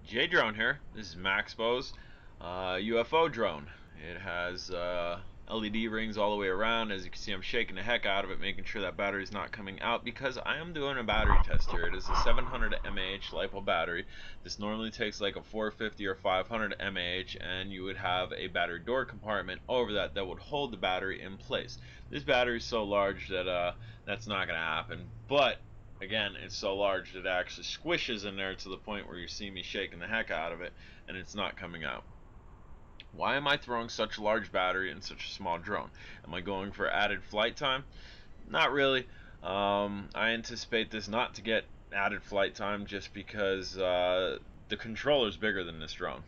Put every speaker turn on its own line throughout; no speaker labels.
Drone here. This is Maxbo's UFO drone. It has LED rings all the way around. As you can see, I'm shaking the heck out of it, making sure that battery is not coming out because I am doing a battery test here. It is a 700 mAh LiPo battery. This normally takes like a 450 or 500 mAh, and you would have a battery door compartment over that would hold the battery in place. This battery is so large that that's not going to happen, but again, it's so large that it actually squishes in there to the point where you see me shaking the heck out of it and it's not coming out. Why am I throwing such a large battery in such a small drone? Am I going for added flight time? Not really. I anticipate this not to get added flight time just because the controller is bigger than this drone.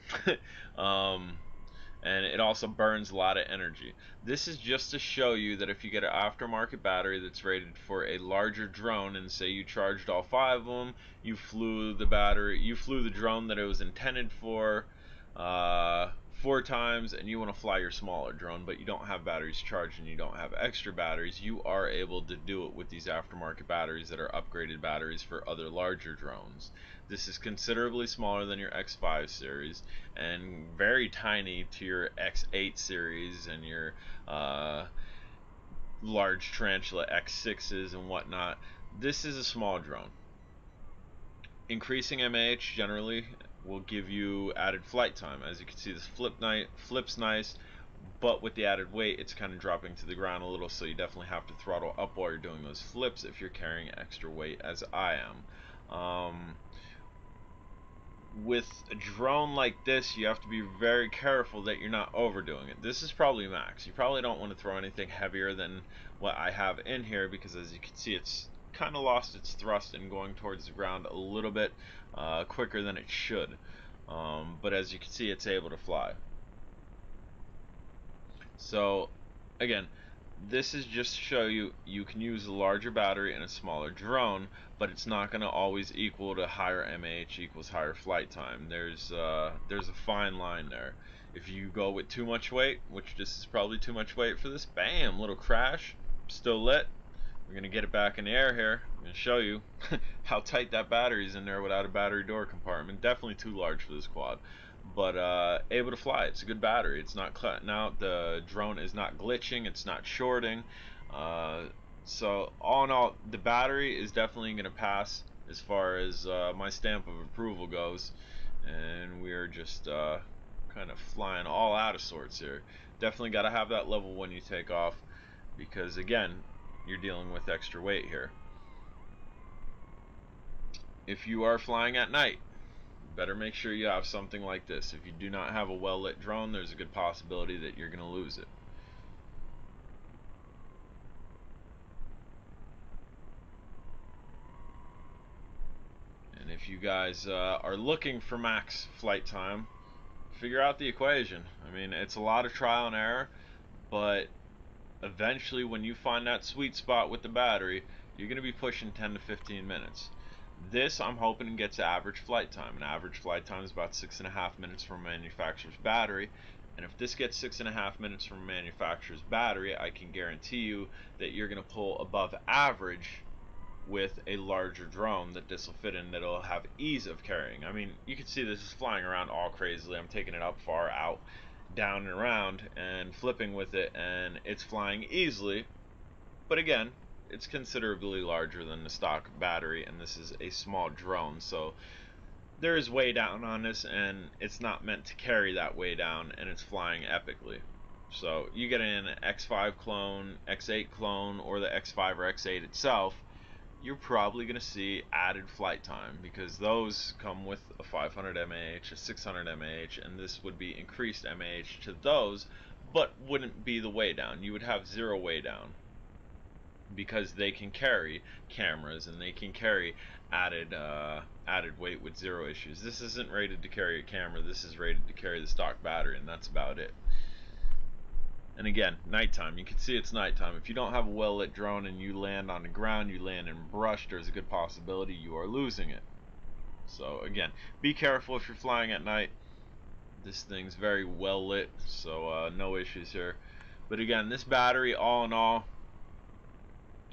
And it also burns a lot of energy. This is just to show you that if you get an aftermarket battery that's rated for a larger drone, and say you charged all 5 of them, you flew the drone that it was intended for 4 times, and you want to fly your smaller drone, but you don't have batteries charged and you don't have extra batteries, you are able to do it with these aftermarket batteries that are upgraded batteries for other larger drones. This is considerably smaller than your X5 series and very tiny to your X8 series and your large tarantula X6s and whatnot. This is a small drone. Increasing mAh generally will give you added flight time. As you can see, this flips nice, but with the added weight it's kind of dropping to the ground a little, so you definitely have to throttle up while you're doing those flips if you're carrying extra weight, as I am. With a drone like this, you have to be very careful that you're not overdoing it. This is probably max. You probably don't want to throw anything heavier than what I have in here, because as you can see, it's kind of lost its thrust and going towards the ground a little bit quicker than it should. But as you can see, it's able to fly. So again, this is just to show you you can use a larger battery in a smaller drone, but it's not going to always equal to higher mAh equals higher flight time. There's a fine line there. If you go with too much weight, which this is probably too much weight for this, bam, little crash, still lit. We're going to get it back in the air here. I'm going to show you how tight that battery is in there without a battery door compartment. Definitely too large for this quad, but able to fly. It's a good battery. It's not cutting out. The drone is not glitching. It's not shorting. So all in all, the battery is definitely going to pass as far as my stamp of approval goes, and we're just kind of flying all out of sorts here. Definitely got to have that level when you take off, because again, you're dealing with extra weight here. If you are flying at night, better make sure you have something like this. If you do not have a well-lit drone, there's a good possibility that you're going to lose it. And if you guys are looking for max flight time, figure out the equation. I mean, it's a lot of trial and error, but eventually when you find that sweet spot with the battery, you're going to be pushing 10 to 15 minutes. This, I'm hoping, gets average flight time. An average flight time is about 6.5 minutes from a manufacturer's battery, and if this gets 6.5 minutes from a manufacturer's battery, I can guarantee you that you're going to pull above average with a larger drone that this will fit in, that will have ease of carrying. I mean, you can see this is flying around all crazily. I'm taking it up far out, down and around, and flipping with it, and it's flying easily. But again, it's considerably larger than the stock battery, and this is a small drone, so there is way down on this, and it's not meant to carry that way down, and it's flying epically. So you get an X5 clone, X8 clone, or the X5 or X8 itself, you're probably going to see added flight time, because those come with a 500 mAh, a 600 mAh, and this would be increased mAh to those, but wouldn't be the way down. You would have zero way down, because they can carry cameras and they can carry added weight with zero issues. This isn't rated to carry a camera. This is rated to carry the stock battery, and that's about it. And again, nighttime. You can see it's nighttime. If you don't have a well-lit drone and you land on the ground, you land in brush, there's a good possibility you are losing it. So again, be careful if you're flying at night. This thing's very well lit, so no issues here. But again, this battery, all in all,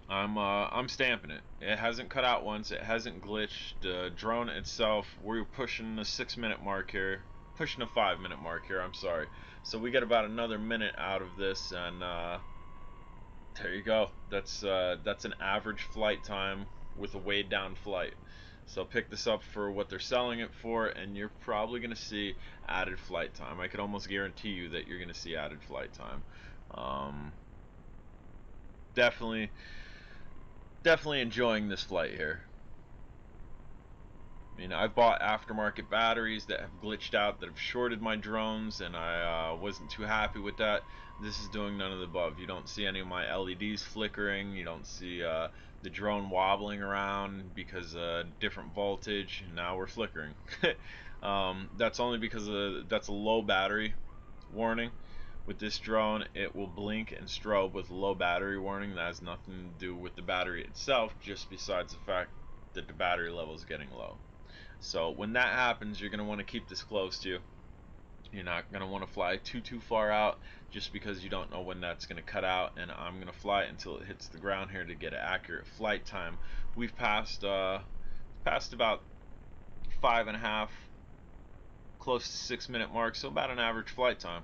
I'm stamping it. It hasn't cut out once. It hasn't glitched. The drone itself, we're pushing the 6 minute mark here, pushing the 5 minute mark here. I'm sorry. So we get about another minute out of this, and there you go. That's an average flight time with a weighed down flight. So pick this up for what they're selling it for, and you're probably gonna see added flight time. I could almost guarantee you that you're gonna see added flight time. Um, definitely definitely enjoying this flight here. I mean, I've bought aftermarket batteries that have glitched out, that have shorted my drones, and I wasn't too happy with that. This is doing none of the above. You don't see any of my LEDs flickering. You don't see the drone wobbling around because different voltage. Now we're flickering. That's only because that's a low battery warning. With this drone, it will blink and strobe with low battery warning. That has nothing to do with the battery itself, just besides the fact that the battery level is getting low. So when that happens, you're going to want to keep this close to you. You're not going to want to fly too far out, just because you don't know when that's going to cut out. And I'm going to fly it until it hits the ground here to get an accurate flight time. We've passed about 5.5, close to 6 minute mark, so about an average flight time.